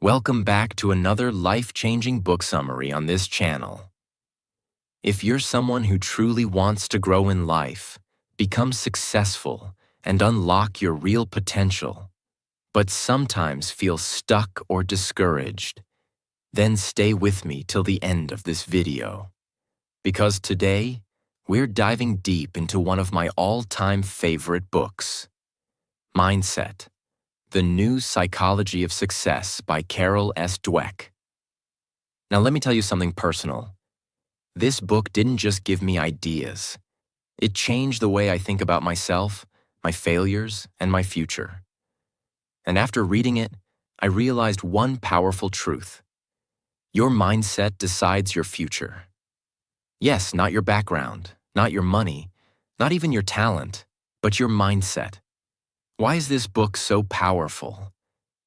Welcome back to another life-changing book summary on this channel. If you're someone who truly wants to grow in life, become successful, and unlock your real potential, but sometimes feel stuck or discouraged, then stay with me till the end of this video. Because today, we're diving deep into one of my all-time favorite books, Mindset: The New Psychology of Success by Carol Dweck. Now let me tell you something personal. This book didn't just give me ideas. It changed the way I think about myself, my failures, and my future. And after reading it, I realized one powerful truth. Your mindset decides your future. Yes, not your background, not your money, not even your talent, but your mindset. Why is this book so powerful?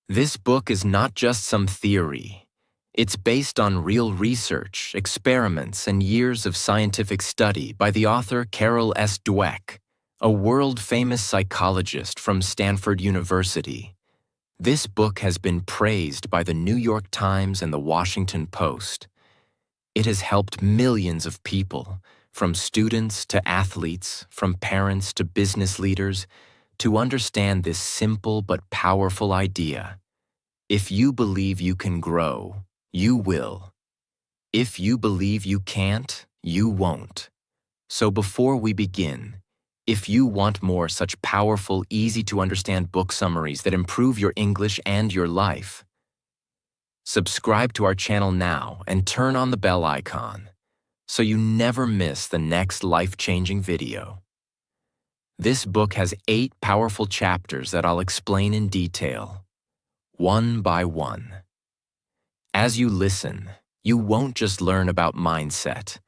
This book is not just some theory. It's based on real research, experiments, and years of scientific study by the author Carol Dweck, a world-famous psychologist from Stanford University. This book has been praised by the New York Times and the Washington Post. It has helped millions of people, from students to athletes, from parents to business leaders, to understand this simple but powerful idea. If you believe you can grow, you will. If you believe you can't, you won't. So before we begin, if you want more such powerful, easy-to-understand book summaries that improve your English and your life, subscribe to our channel now and turn on the bell icon so you never miss the next life-changing video. This book has 8 powerful chapters that I'll explain in detail, one by one. As you listen, you won't just learn about mindset,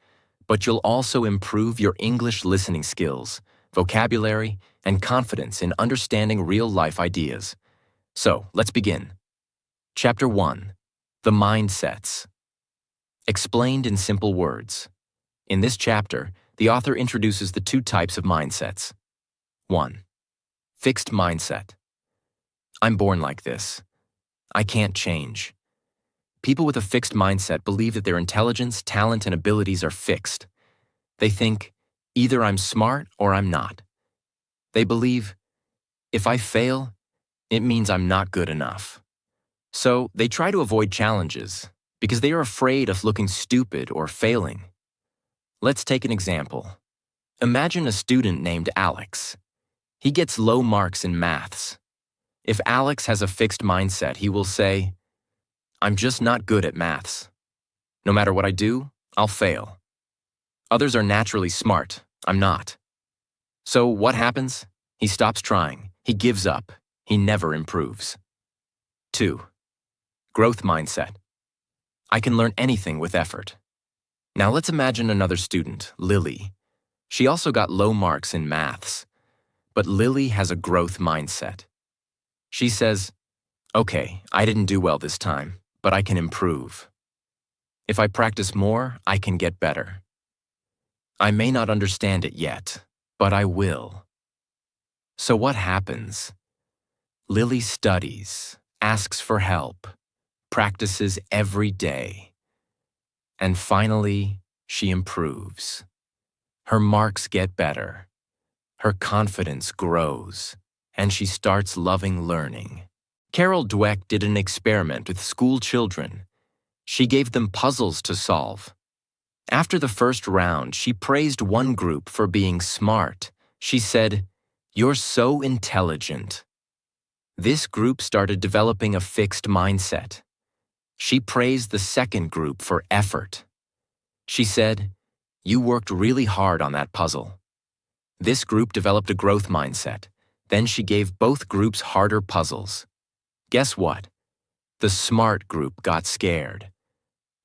but you'll also improve your English listening skills, vocabulary, and confidence in understanding real-life ideas. So, let's begin. Chapter 1. The Mindsets. Explained in simple words. In this chapter, the author introduces the 2 types of mindsets. 1. Fixed mindset. I'm born like this. I can't change. People with a fixed mindset believe that their intelligence, talent, and abilities are fixed. They think, either I'm smart or I'm not. They believe, if I fail, it means I'm not good enough. So they try to avoid challenges because they are afraid of looking stupid or failing. Let's take an example. Imagine a student named Alex. He gets low marks in maths. If Alex has a fixed mindset, he will say, I'm just not good at maths. No matter what I do, I'll fail. Others are naturally smart. I'm not. So what happens? He stops trying. He gives up. He never improves. 2. Growth mindset. I can learn anything with effort. Now let's imagine another student, Lily. She also got low marks in maths. But Lily has a growth mindset. She says, okay, I didn't do well this time, but I can improve. If I practice more, I can get better. I may not understand it yet, but I will. So what happens? Lily studies, asks for help, practices every day. And finally, she improves. Her marks get better. Her confidence grows, and she starts loving learning. Carol Dweck did an experiment with school children. She gave them puzzles to solve. After the first round, she praised one group for being smart. She said, "You're so intelligent." This group started developing a fixed mindset. She praised the second group for effort. She said, "You worked really hard on that puzzle." This group developed a growth mindset. Then she gave both groups harder puzzles. Guess what? The smart group got scared.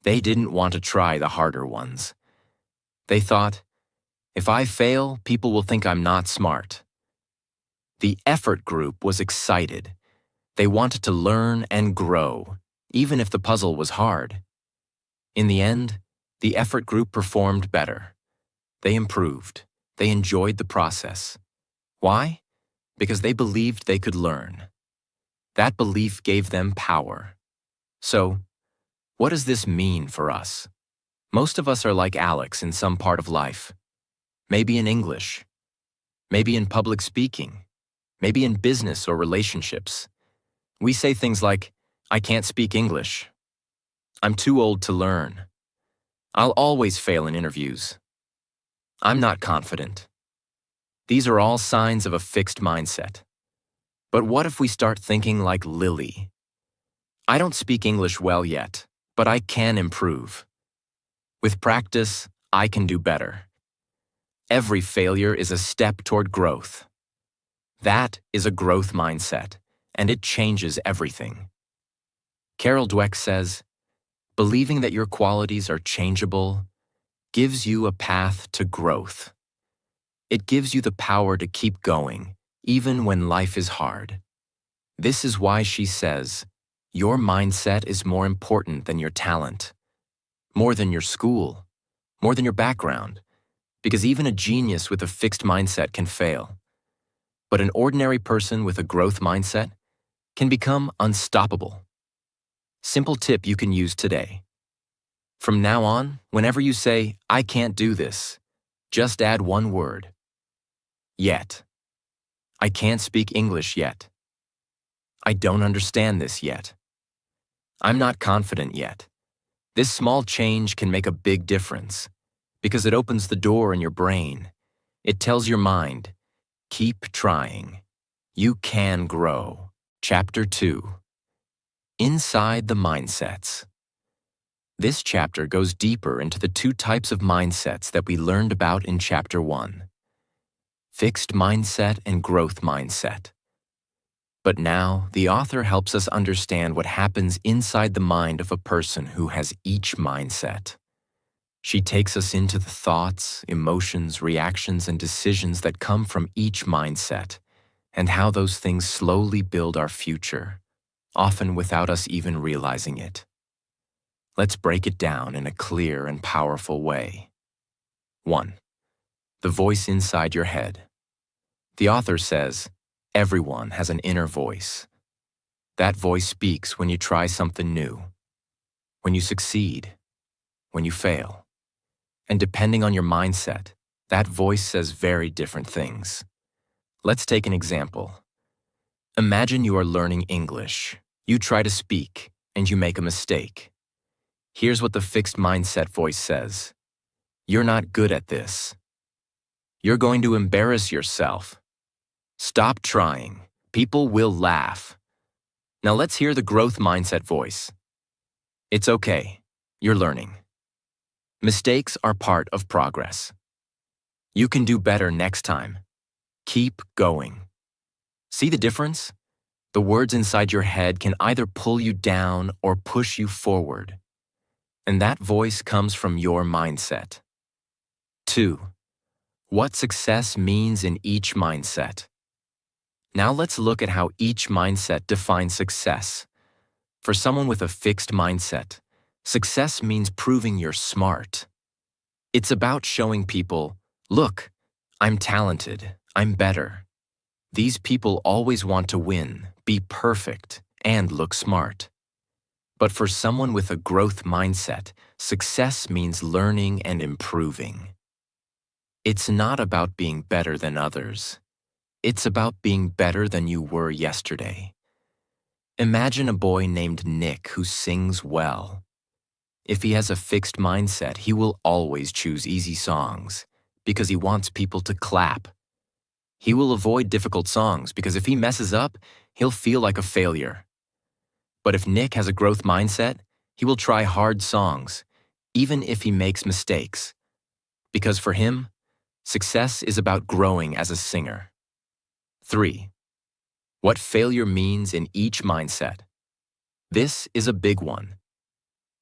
They didn't want to try the harder ones. They thought, if I fail, people will think I'm not smart. The effort group was excited. They wanted to learn and grow, even if the puzzle was hard. In the end, the effort group performed better. They improved. They enjoyed the process. Why? Because they believed they could learn. That belief gave them power. So, what does this mean for us? Most of us are like Alex in some part of life. Maybe in English, maybe in public speaking, maybe in business or relationships. We say things like, I can't speak English. I'm too old to learn. I'll always fail in interviews. I'm not confident. These are all signs of a fixed mindset. But what if we start thinking like Lily? I don't speak English well yet, but I can improve. With practice, I can do better. Every failure is a step toward growth. That is a growth mindset, and it changes everything. Carol Dweck says, believing that your qualities are changeable gives you a path to growth. It gives you the power to keep going, even when life is hard. This is why she says, your mindset is more important than your talent, more than your school, more than your background, because even a genius with a fixed mindset can fail. But an ordinary person with a growth mindset can become unstoppable. Simple tip you can use today. From now on, whenever you say, I can't do this, just add one word. Yet. I can't speak English yet. I don't understand this yet. I'm not confident yet. This small change can make a big difference because it opens the door in your brain. It tells your mind, keep trying. You can grow. Chapter 2. Inside the Mindsets. This chapter goes deeper into the two types of mindsets that we learned about in Chapter 1. Fixed mindset and growth mindset. But now, the author helps us understand what happens inside the mind of a person who has each mindset. She takes us into the thoughts, emotions, reactions, and decisions that come from each mindset, and how those things slowly build our future, often without us even realizing it. Let's break it down in a clear and powerful way. 1. The voice inside your head. The author says, everyone has an inner voice. That voice speaks when you try something new, when you succeed, when you fail. And depending on your mindset, that voice says very different things. Let's take an example. Imagine you are learning English. You try to speak, and you make a mistake. Here's what the fixed mindset voice says. You're not good at this. You're going to embarrass yourself. Stop trying. People will laugh. Now let's hear the growth mindset voice. It's okay. You're learning. Mistakes are part of progress. You can do better next time. Keep going. See the difference? The words inside your head can either pull you down or push you forward. And that voice comes from your mindset. 2. What success means in each mindset. Now let's look at how each mindset defines success. For someone with a fixed mindset, success means proving you're smart. It's about showing people, look, I'm talented, I'm better. These people always want to win, be perfect, and look smart. But for someone with a growth mindset, success means learning and improving. It's not about being better than others. It's about being better than you were yesterday. Imagine a boy named Nick who sings well. If he has a fixed mindset, he will always choose easy songs because he wants people to clap. He will avoid difficult songs because if he messes up, he'll feel like a failure. But if Nick has a growth mindset, he will try hard songs, even if he makes mistakes. Because for him, success is about growing as a singer. 3. What failure means in each mindset. This is a big one.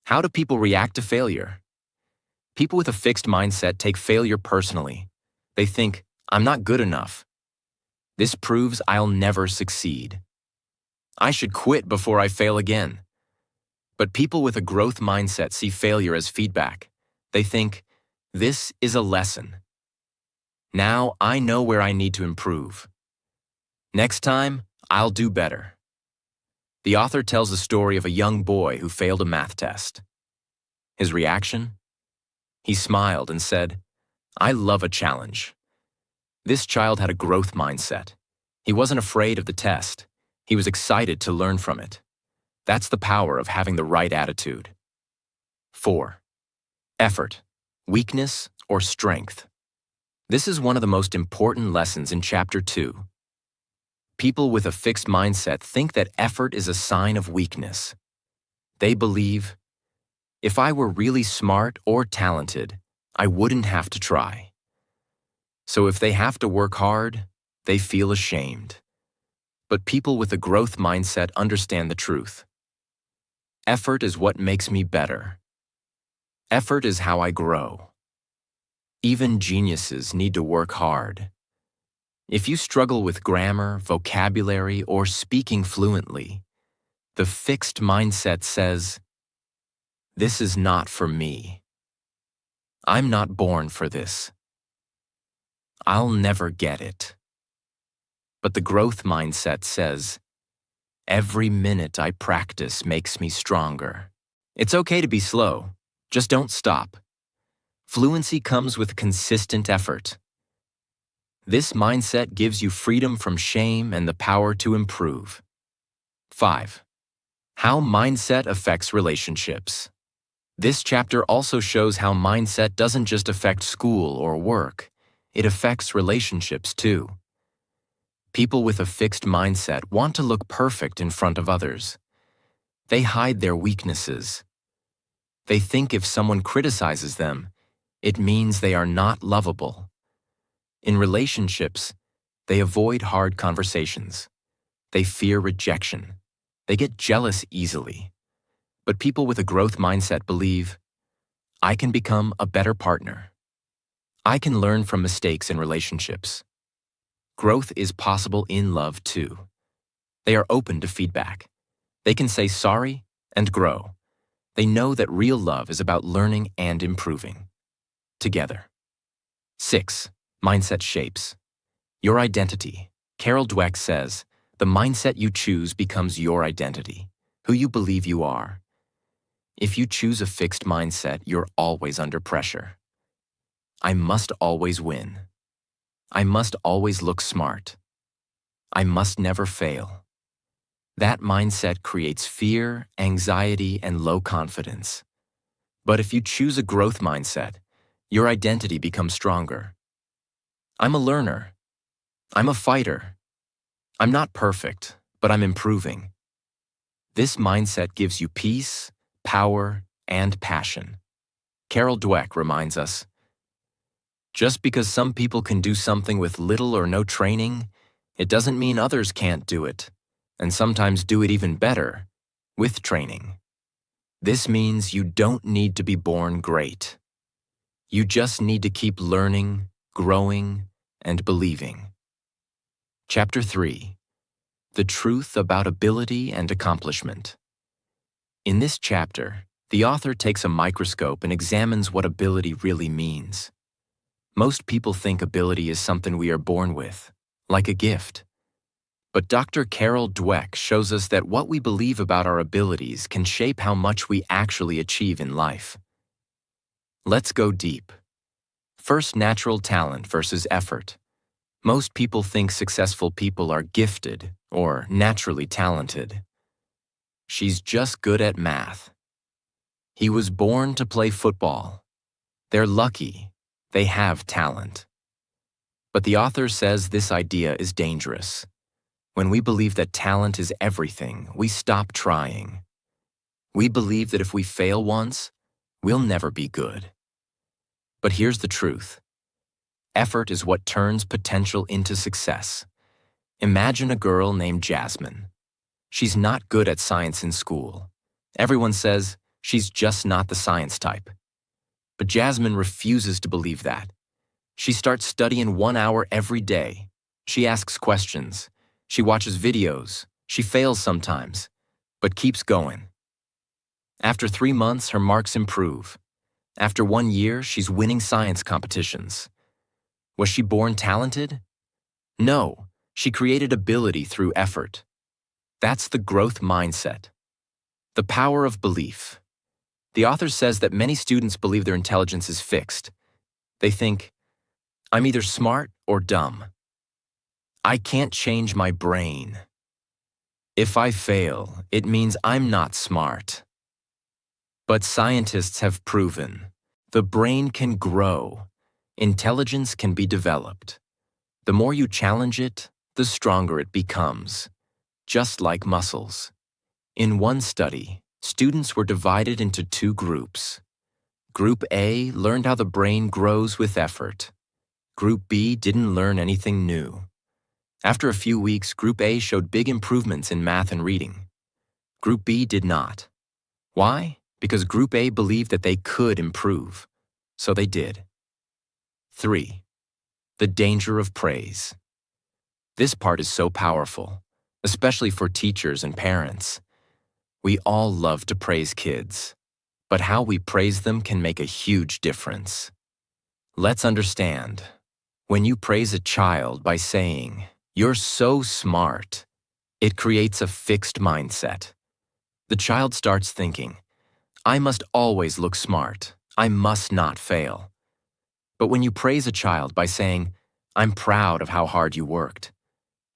How do people react to failure? People with a fixed mindset take failure personally. They think, I'm not good enough. This proves I'll never succeed. I should quit before I fail again. But people with a growth mindset see failure as feedback. They think, this is a lesson. Now I know where I need to improve. Next time, I'll do better. The author tells the story of a young boy who failed a math test. His reaction? He smiled and said, "I love a challenge." This child had a growth mindset. He wasn't afraid of the test. He was excited to learn from it. That's the power of having the right attitude. 4. Effort, weakness, or strength. This is one of the most important lessons in Chapter 2. People with a fixed mindset think that effort is a sign of weakness. They believe, if I were really smart or talented, I wouldn't have to try. So if they have to work hard, they feel ashamed. But people with a growth mindset understand the truth. Effort is what makes me better. Effort is how I grow. Even geniuses need to work hard. If you struggle with grammar, vocabulary, or speaking fluently, the fixed mindset says, "This is not for me. I'm not born for this. I'll never get it." But the growth mindset says, "Every minute I practice makes me stronger." It's okay to be slow, just don't stop. Fluency comes with consistent effort. This mindset gives you freedom from shame and the power to improve. 5. How mindset affects relationships. This chapter also shows how mindset doesn't just affect school or work, it affects relationships too. People with a fixed mindset want to look perfect in front of others. They hide their weaknesses. They think if someone criticizes them, it means they are not lovable. In relationships, they avoid hard conversations. They fear rejection. They get jealous easily. But people with a growth mindset believe, I can become a better partner. I can learn from mistakes in relationships. Growth is possible in love too. They are open to feedback. They can say sorry and grow. They know that real love is about learning and improving. Together. 6. Mindset shapes your identity. Carol Dweck says, the mindset you choose becomes your identity, who you believe you are. If you choose a fixed mindset, you're always under pressure. I must always win. I must always look smart. I must never fail. That mindset creates fear, anxiety, and low confidence. But if you choose a growth mindset, your identity becomes stronger. I'm a learner. I'm a fighter. I'm not perfect, but I'm improving. This mindset gives you peace, power, and passion. Carol Dweck reminds us, just because some people can do something with little or no training, it doesn't mean others can't do it, and sometimes do it even better, with training. This means you don't need to be born great. You just need to keep learning, growing, and believing. Chapter 3. The Truth About Ability and Accomplishment. In this chapter, the author takes a microscope and examines what ability really means. Most people think ability is something we are born with, like a gift. But Dr. Carol Dweck shows us that what we believe about our abilities can shape how much we actually achieve in life. Let's go deep. First, natural talent versus effort. Most people think successful people are gifted or naturally talented. She's just good at math. He was born to play football. They're lucky. They have talent. But the author says this idea is dangerous. When we believe that talent is everything, we stop trying. We believe that if we fail once, we'll never be good. But here's the truth. Effort is what turns potential into success. Imagine a girl named Jasmine. She's not good at science in school. Everyone says she's just not the science type. But Jasmine refuses to believe that. She starts studying 1 hour every day. She asks questions. She watches videos. She fails sometimes, but keeps going. After 3 months, her marks improve. After 1 year, she's winning science competitions. Was she born talented? No, she created ability through effort. That's the growth mindset. The power of belief. The author says that many students believe their intelligence is fixed. They think, I'm either smart or dumb. I can't change my brain. If I fail, it means I'm not smart. But scientists have proven the brain can grow. Intelligence can be developed. The more you challenge it, the stronger it becomes, just like muscles. In one study, students were divided into two groups. Group A learned how the brain grows with effort. Group B didn't learn anything new. After a few weeks, Group A showed big improvements in math and reading. Group B did not. Why? Because Group A believed that they could improve. So they did. 3. The danger of praise. This part is so powerful, especially for teachers and parents. We all love to praise kids, but how we praise them can make a huge difference. Let's understand. When you praise a child by saying, "You're so smart," it creates a fixed mindset. The child starts thinking, I must always look smart. I must not fail. But when you praise a child by saying, I'm proud of how hard you worked,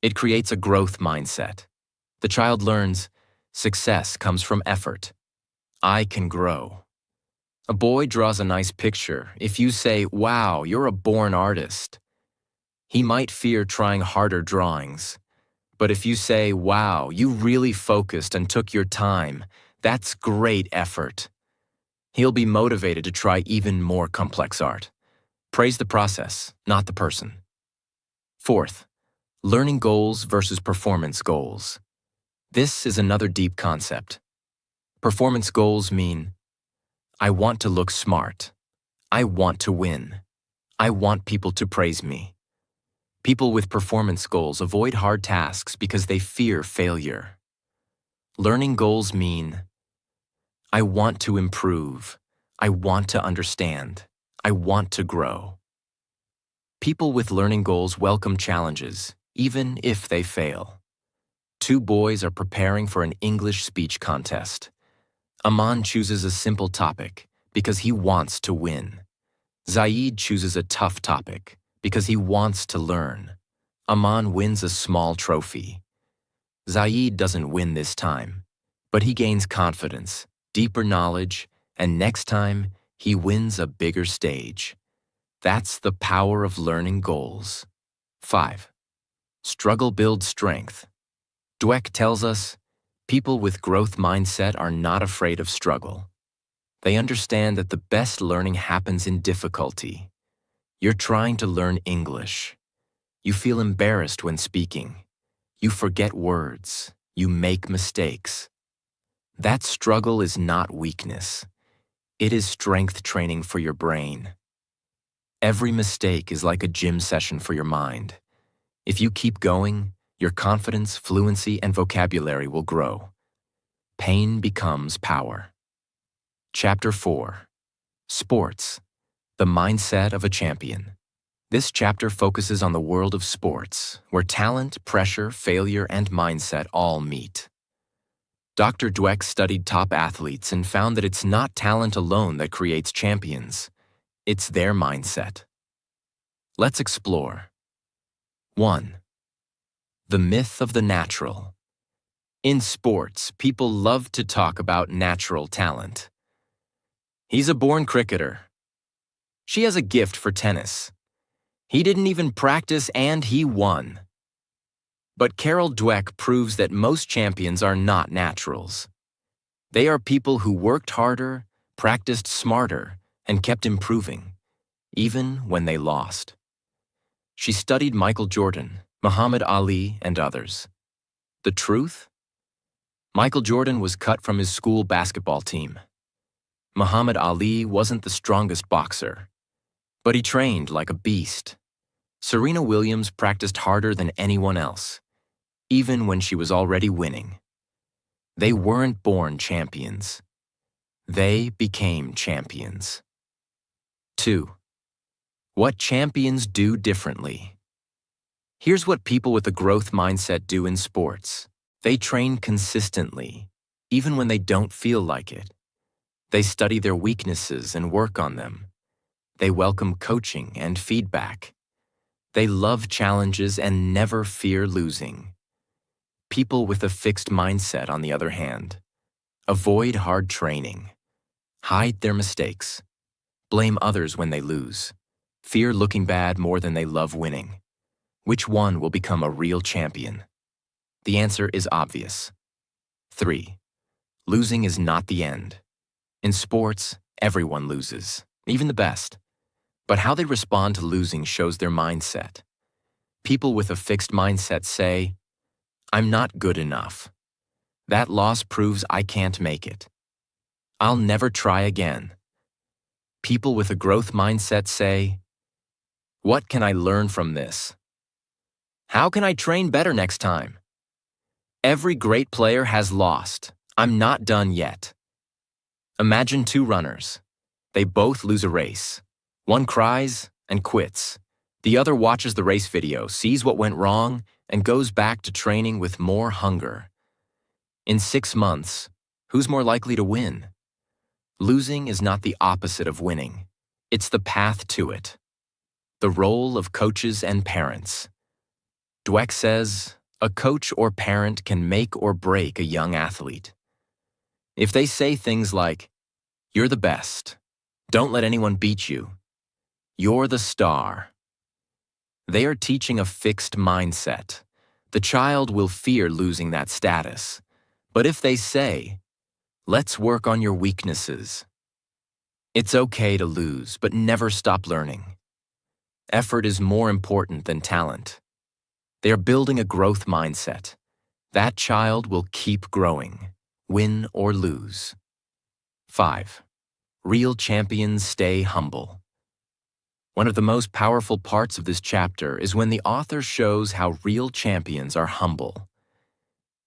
it creates a growth mindset. The child learns, success comes from effort. I can grow. A boy draws a nice picture. If you say, wow, you're a born artist, he might fear trying harder drawings. But if you say, wow, you really focused and took your time, that's great effort, he'll be motivated to try even more complex art. Praise the process, not the person. 4th, learning goals versus performance goals. This is another deep concept. Performance goals mean, I want to look smart. I want to win. I want people to praise me. People with performance goals avoid hard tasks because they fear failure. Learning goals mean, I want to improve. I want to understand. I want to grow. People with learning goals welcome challenges, even if they fail. 2 boys are preparing for an English speech contest. Aman chooses a simple topic because he wants to win. Zaid chooses a tough topic because he wants to learn. Aman wins a small trophy. Zaid doesn't win this time, but he gains confidence, deeper knowledge, and next time, he wins a bigger stage. That's the power of learning goals. 5. Struggle builds strength. Dweck tells us, people with growth mindset are not afraid of struggle. They understand that the best learning happens in difficulty. You're trying to learn English. You feel embarrassed when speaking. You forget words. You make mistakes. That struggle is not weakness. It is strength training for your brain. Every mistake is like a gym session for your mind. If you keep going, your confidence, fluency, and vocabulary will grow. Pain becomes power. Chapter 4. Sports. The mindset of a champion. This chapter focuses on the world of sports, where talent, pressure, failure, and mindset all meet. Dr. Dweck studied top athletes and found that it's not talent alone that creates champions. It's their mindset. Let's explore. 1. The myth of the natural. In sports, people love to talk about natural talent. He's a born cricketer. She has a gift for tennis. He didn't even practice and he won. But Carol Dweck proves that most champions are not naturals. They are people who worked harder, practiced smarter, and kept improving, even when they lost. She studied Michael Jordan, Muhammad Ali, and others. The truth? Michael Jordan was cut from his school basketball team. Muhammad Ali wasn't the strongest boxer, but he trained like a beast. Serena Williams practiced harder than anyone else, even when she was already winning. They weren't born champions. They became champions. 2. What champions do differently. Here's what people with a growth mindset do in sports. They train consistently, even when they don't feel like it. They study their weaknesses and work on them. They welcome coaching and feedback. They love challenges and never fear losing. People with a fixed mindset, on the other hand, avoid hard training, hide their mistakes, blame others when they lose, fear looking bad more than they love winning. Which one will become a real champion? The answer is obvious. 3. Losing is not the end. In sports, everyone loses, even the best. But how they respond to losing shows their mindset. People with a fixed mindset say, "I'm not good enough. That loss proves I can't make it. I'll never try again." People with a growth mindset say, "What can I learn from this? How can I train better next time? Every great player has lost. I'm not done yet." Imagine two runners. They both lose a race. One cries and quits. The other watches the race video, sees what went wrong, and goes back to training with more hunger. In 6 months, who's more likely to win? Losing is not the opposite of winning. It's the path to it. The role of coaches and parents. Dweck says, a coach or parent can make or break a young athlete. If they say things like, "You're the best. Don't let anyone beat you. You're the star," they are teaching a fixed mindset. The child will fear losing that status. But if they say, "Let's work on your weaknesses," it's okay to lose, but never stop learning. Effort is more important than talent. They are building a growth mindset. That child will keep growing, win or lose. 5. Real champions stay humble. One of the most powerful parts of this chapter is when the author shows how real champions are humble.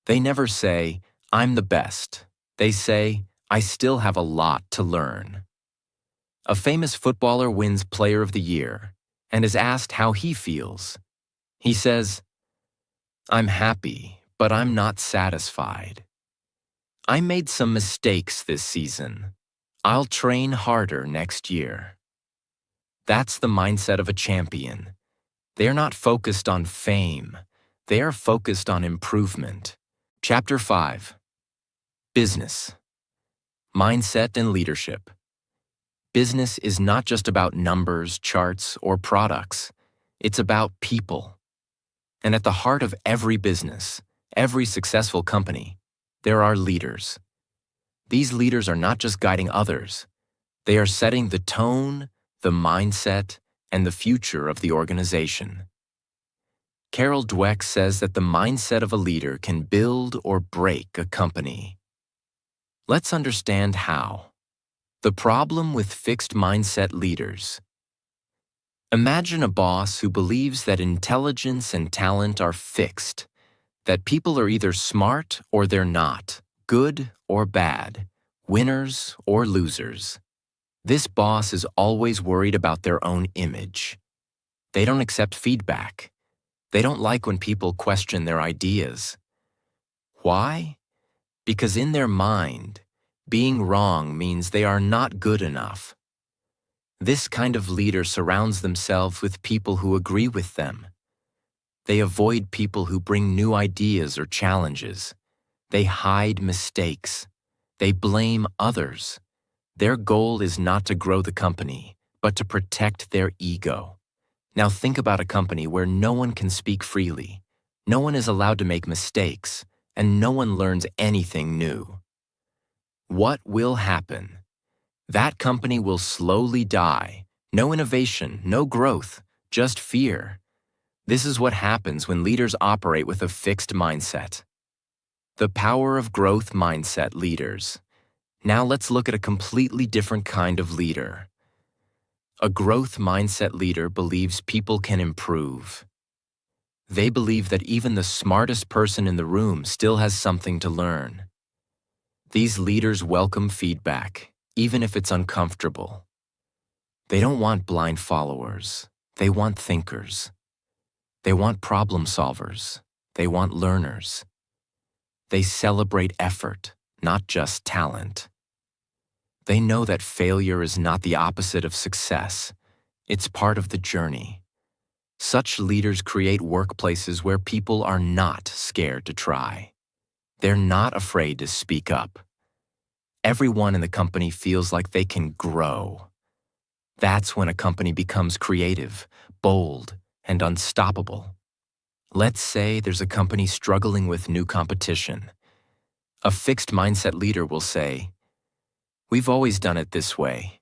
They never say, "I'm the best." They say, "I still have a lot to learn." A famous footballer wins Player of the Year and is asked how he feels. He says, "I'm happy, but I'm not satisfied. I made some mistakes this season. I'll train harder next year." That's the mindset of a champion. They are not focused on fame. They are focused on improvement. Chapter 5. Business. Mindset and leadership. Business is not just about numbers, charts, or products. It's about people. And at the heart of every business, every successful company, there are leaders. These leaders are not just guiding others. They are setting the tone, the mindset, and the future of the organization. Carol Dweck says that the mindset of a leader can build or break a company. Let's understand how. The problem with fixed mindset leaders. Imagine a boss who believes that intelligence and talent are fixed, that people are either smart or they're not, good or bad, winners or losers. This boss is always worried about their own image. They don't accept feedback. They don't like when people question their ideas. Why? Because in their mind, being wrong means they are not good enough. This kind of leader surrounds themselves with people who agree with them. They avoid people who bring new ideas or challenges. They hide mistakes. They blame others. Their goal is not to grow the company, but to protect their ego. Now think about a company where no one can speak freely, no one is allowed to make mistakes, and no one learns anything new. What will happen? That company will slowly die. No innovation, no growth, just fear. This is what happens when leaders operate with a fixed mindset. The power of growth mindset leaders. Now let's look at a completely different kind of leader. A growth mindset leader believes people can improve. They believe that even the smartest person in the room still has something to learn. These leaders welcome feedback, even if it's uncomfortable. They don't want blind followers. They want thinkers. They want problem solvers. They want learners. They celebrate effort, not just talent. They know that failure is not the opposite of success. It's part of the journey. Such leaders create workplaces where people are not scared to try. They're not afraid to speak up. Everyone in the company feels like they can grow. That's when a company becomes creative, bold, and unstoppable. Let's say there's a company struggling with new competition. A fixed mindset leader will say, "We've always done it this way.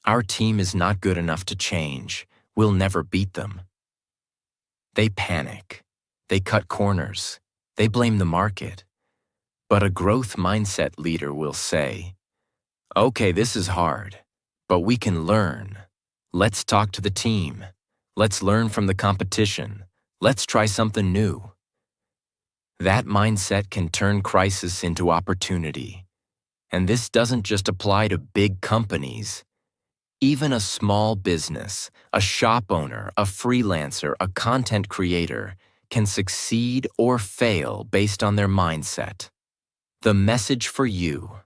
Our team is not good enough to change. We'll never beat them." They panic. They cut corners. They blame the market. But a growth mindset leader will say, "Okay, this is hard, but we can learn. Let's talk to the team. Let's learn from the competition. Let's try something new." That mindset can turn crisis into opportunity. And this doesn't just apply to big companies. Even a small business, a shop owner, a freelancer, a content creator can succeed or fail based on their mindset. The message for you: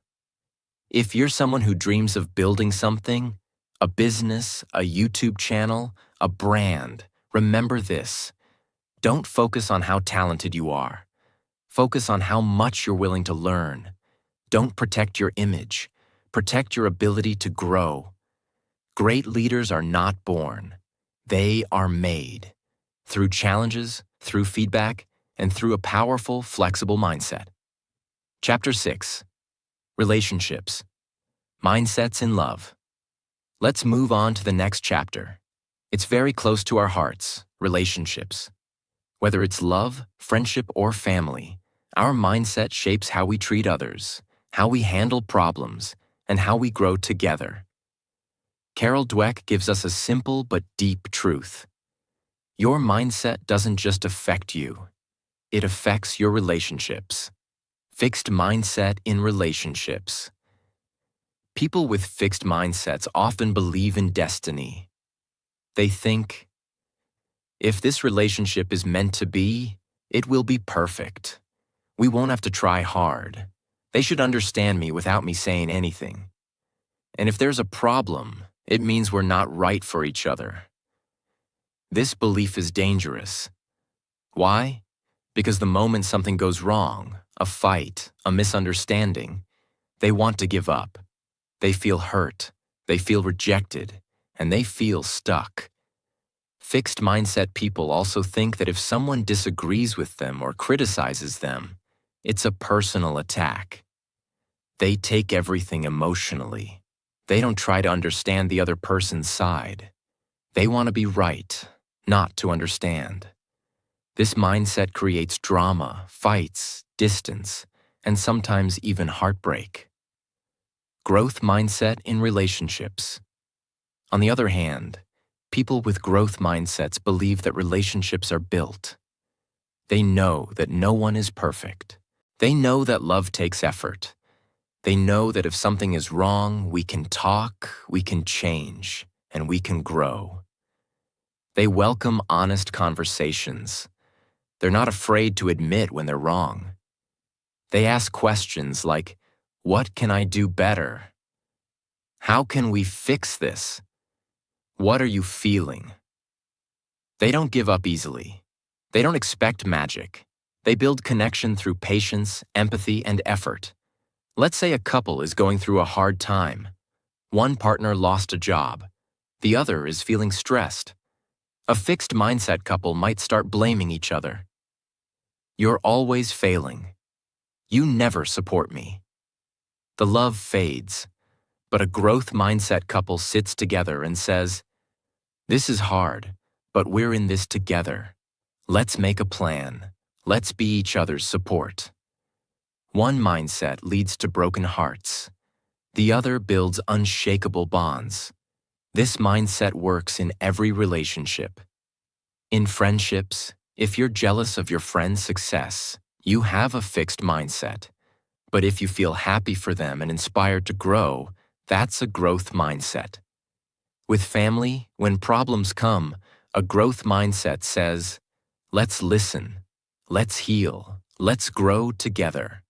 if you're someone who dreams of building something, a business, a YouTube channel, a brand, remember this. Don't focus on how talented you are. Focus on how much you're willing to learn. Don't protect your image. Protect your ability to grow. Great leaders are not born. They are made. Through challenges, through feedback, and through a powerful, flexible mindset. Chapter 6. Relationships. Mindsets in love. Let's move on to the next chapter. It's very close to our hearts, relationships. Whether it's love, friendship, or family, our mindset shapes how we treat others, how we handle problems, and how we grow together. Carol Dweck gives us a simple but deep truth. Your mindset doesn't just affect you, it affects your relationships. Fixed mindset in relationships. People with fixed mindsets often believe in destiny. They think, if this relationship is meant to be, it will be perfect. We won't have to try hard. They should understand me without me saying anything. And if there's a problem, it means we're not right for each other. This belief is dangerous. Why? Because the moment something goes wrong, a fight, a misunderstanding, they want to give up. They feel hurt, they feel rejected, and they feel stuck. Fixed mindset people also think that if someone disagrees with them or criticizes them, it's a personal attack. They take everything emotionally. They don't try to understand the other person's side. They want to be right, not to understand. This mindset creates drama, fights, distance, and sometimes even heartbreak. Growth mindset in relationships. On the other hand, people with growth mindsets believe that relationships are built. They know that no one is perfect. They know that love takes effort. They know that if something is wrong, we can talk, we can change, and we can grow. They welcome honest conversations. They're not afraid to admit when they're wrong. They ask questions like, "What can I do better? How can we fix this? What are you feeling?" They don't give up easily. They don't expect magic. They build connection through patience, empathy, and effort. Let's say a couple is going through a hard time. One partner lost a job. The other is feeling stressed. A fixed mindset couple might start blaming each other. "You're always failing. You never support me." The love fades, but a growth mindset couple sits together and says, "This is hard, but we're in this together. Let's make a plan. Let's be each other's support." One mindset leads to broken hearts. The other builds unshakable bonds. This mindset works in every relationship. In friendships, if you're jealous of your friend's success, you have a fixed mindset. But if you feel happy for them and inspired to grow, that's a growth mindset. With family, when problems come, a growth mindset says, "Let's listen, let's heal, Let's grow together.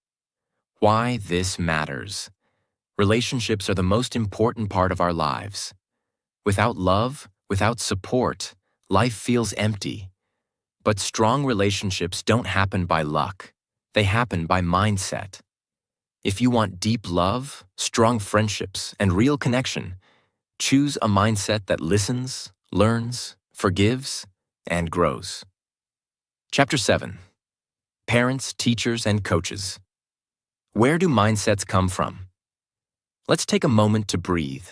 Why this matters. Relationships are the most important part of our lives. Without love, without support, life feels empty. But strong relationships don't happen by luck. They happen by mindset. If you want deep love, strong friendships, and real connection, choose a mindset that listens, learns, forgives, and grows. Chapter 7. Parents, Teachers, and Coaches. Where do mindsets come from? Let's take a moment to breathe.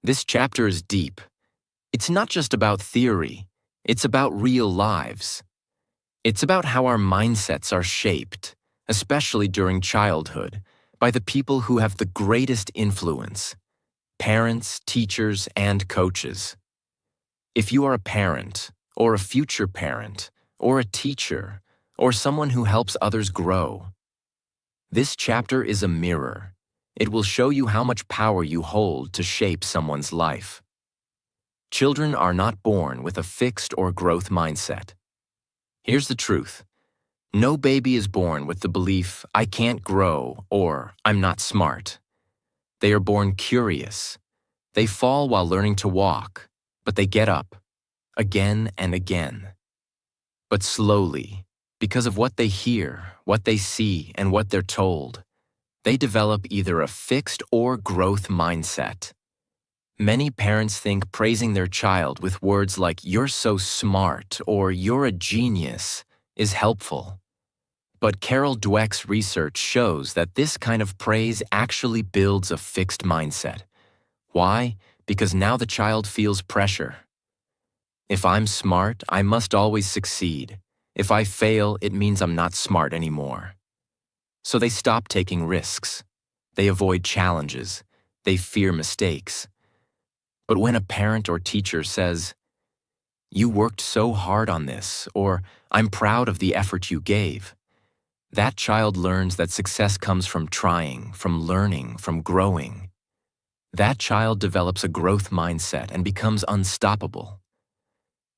This chapter is deep. It's not just about theory, it's about real lives. It's about how our mindsets are shaped, especially during childhood, by the people who have the greatest influence: parents, teachers, and coaches. If you are a parent, or a future parent, or a teacher, or someone who helps others grow, this chapter is a mirror. It will show you how much power you hold to shape someone's life. Children are not born with a fixed or growth mindset. Here's the truth. No baby is born with the belief, I can't grow, or I'm not smart. They are born curious. They fall while learning to walk, but they get up, again and again. But slowly, because of what they hear, what they see, and what they're told, they develop either a fixed or growth mindset. Many parents think praising their child with words like, you're so smart, or you're a genius, is helpful. But Carol Dweck's research shows that this kind of praise actually builds a fixed mindset. Why? Because now the child feels pressure. If I'm smart, I must always succeed. If I fail, it means I'm not smart anymore. So they stop taking risks. They avoid challenges. They fear mistakes. But when a parent or teacher says, you worked so hard on this, or I'm proud of the effort you gave, that child learns that success comes from trying, from learning, from growing. That child develops a growth mindset and becomes unstoppable.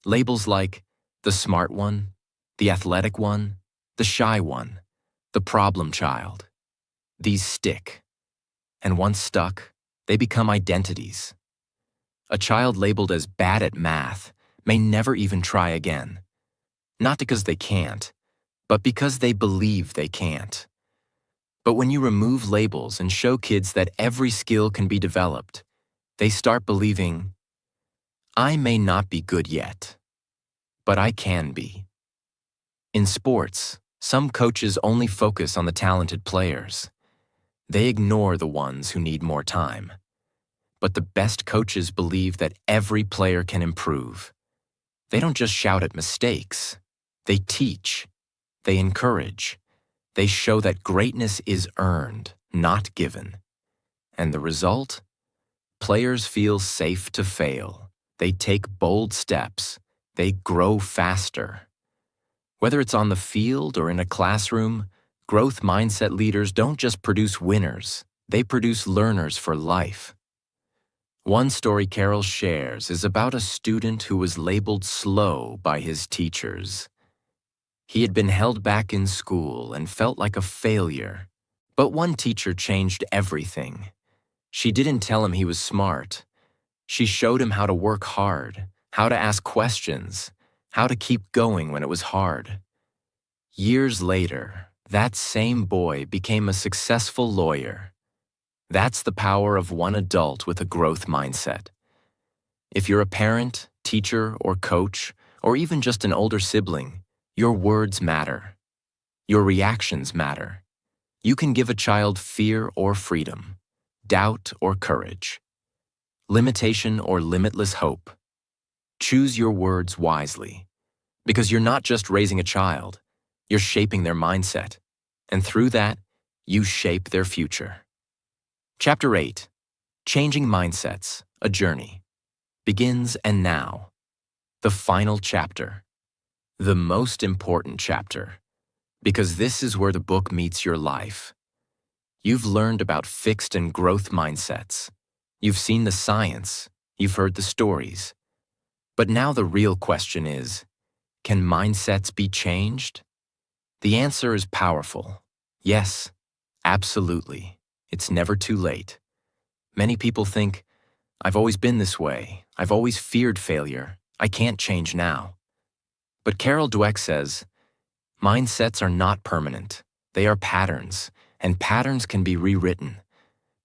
Labels like the smart one, the athletic one, the shy one, the problem child. These stick. And once stuck, they become identities. A child labeled as bad at math may never even try again. Not because they can't, but because they believe they can't. But when you remove labels and show kids that every skill can be developed, they start believing, I may not be good yet, but I can be. In sports, some coaches only focus on the talented players. They ignore the ones who need more time. But the best coaches believe that every player can improve. They don't just shout at mistakes. They teach. They encourage. They show that greatness is earned, not given. And the result? Players feel safe to fail. They take bold steps. They grow faster. Whether it's on the field or in a classroom, growth mindset leaders don't just produce winners. They produce learners for life. One story Carol shares is about a student who was labeled slow by his teachers. He had been held back in school and felt like a failure. But one teacher changed everything. She didn't tell him he was smart. She showed him how to work hard, how to ask questions, how to keep going when it was hard. Years later, that same boy became a successful lawyer. That's the power of one adult with a growth mindset. If you're a parent, teacher, or coach, or even just an older sibling, your words matter. Your reactions matter. You can give a child fear or freedom, doubt or courage, limitation or limitless hope. Choose your words wisely, because you're not just raising a child, you're shaping their mindset, and through that, you shape their future. Chapter 8, Changing Mindsets, A Journey, begins and now. The final chapter. The most important chapter, because this is where the book meets your life. You've learned about fixed and growth mindsets. You've seen the science. You've heard the stories. But now the real question is, can mindsets be changed? The answer is powerful. Yes, absolutely. It's never too late. Many people think, I've always been this way. I've always feared failure. I can't change now. But Carol Dweck says, mindsets are not permanent. They are patterns, and patterns can be rewritten.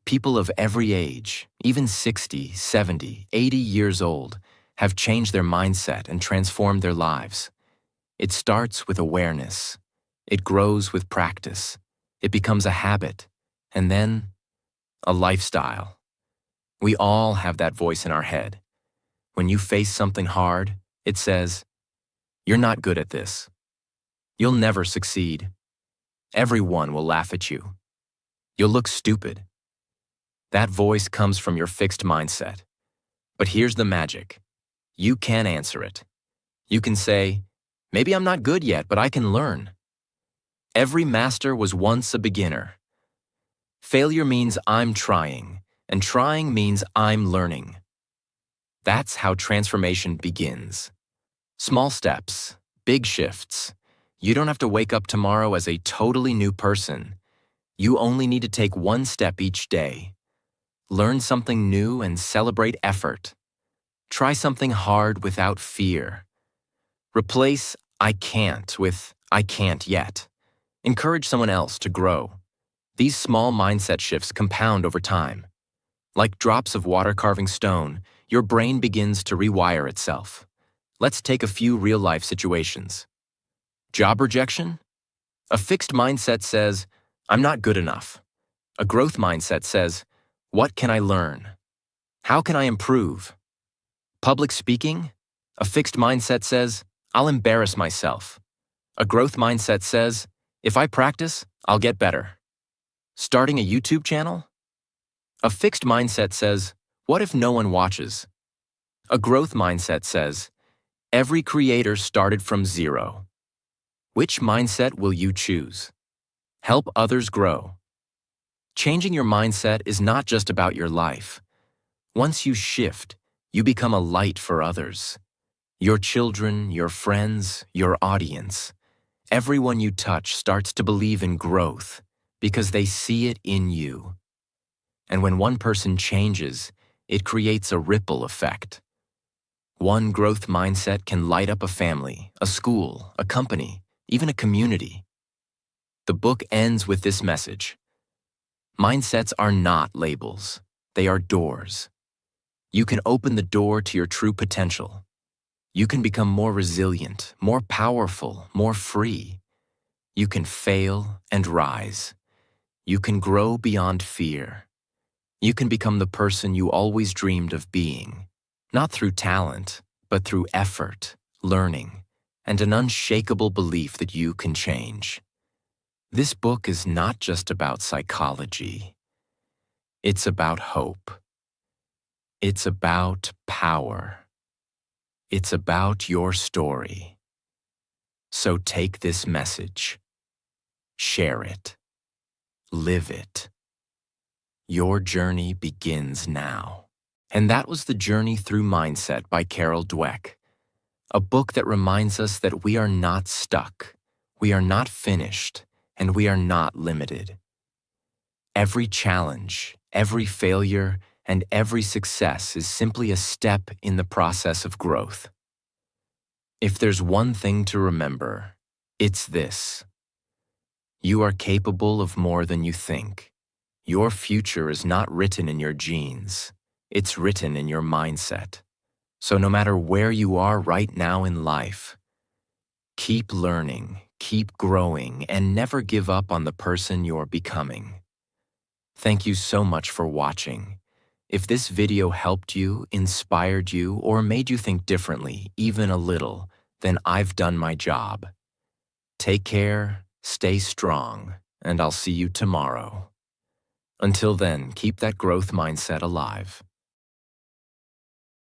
People of every age, even 60, 70, 80 years old, have changed their mindset and transformed their lives. It starts with awareness. It grows with practice. It becomes a habit, and then a lifestyle. We all have that voice in our head. When you face something hard, it says, "You're not good at this. You'll never succeed. Everyone will laugh at you. You'll look stupid." That voice comes from your fixed mindset. But here's the magic. You can answer it. You can say, "Maybe I'm not good yet, but I can learn." Every master was once a beginner. Failure means I'm trying, and trying means I'm learning. That's how transformation begins. Small steps, big shifts. You don't have to wake up tomorrow as a totally new person. You only need to take one step each day. Learn something new and celebrate effort. Try something hard without fear. Replace "I can't" with "I can't yet." Encourage someone else to grow. These small mindset shifts compound over time. Like drops of water carving stone, your brain begins to rewire itself. Let's take a few real-life situations. Job rejection? A fixed mindset says, "I'm not good enough." A growth mindset says, "What can I learn? How can I improve?" Public speaking? A fixed mindset says, "I'll embarrass myself." A growth mindset says, "If I practice, I'll get better." Starting a YouTube channel? A fixed mindset says, "What if no one watches?" A growth mindset says, "Every creator started from zero." Which mindset will you choose? Help others grow. Changing your mindset is not just about your life. Once you shift, you become a light for others. Your children, your friends, your audience. Everyone you touch starts to believe in growth because they see it in you. And when one person changes, it creates a ripple effect. One growth mindset can light up a family, a school, a company, even a community. The book ends with this message. Mindsets are not labels. They are doors. You can open the door to your true potential. You can become more resilient, more powerful, more free. You can fail and rise. You can grow beyond fear. You can become the person you always dreamed of being, not through talent, but through effort, learning, and an unshakable belief that you can change. This book is not just about psychology. It's about hope. It's about power. It's about your story. So take this message. Share it. Live it. Your journey begins now. And that was The Journey Through Mindset by Carol Dweck, a book that reminds us that we are not stuck, we are not finished, and we are not limited. Every challenge, every failure, and every success is simply a step in the process of growth. If there's one thing to remember, it's this. You are capable of more than you think. Your future is not written in your genes. It's written in your mindset. So no matter where you are right now in life, keep learning, keep growing, and never give up on the person you're becoming. Thank you so much for watching. If this video helped you, inspired you, or made you think differently, even a little, then I've done my job. Take care, stay strong, and I'll see you tomorrow. Until then, keep that growth mindset alive.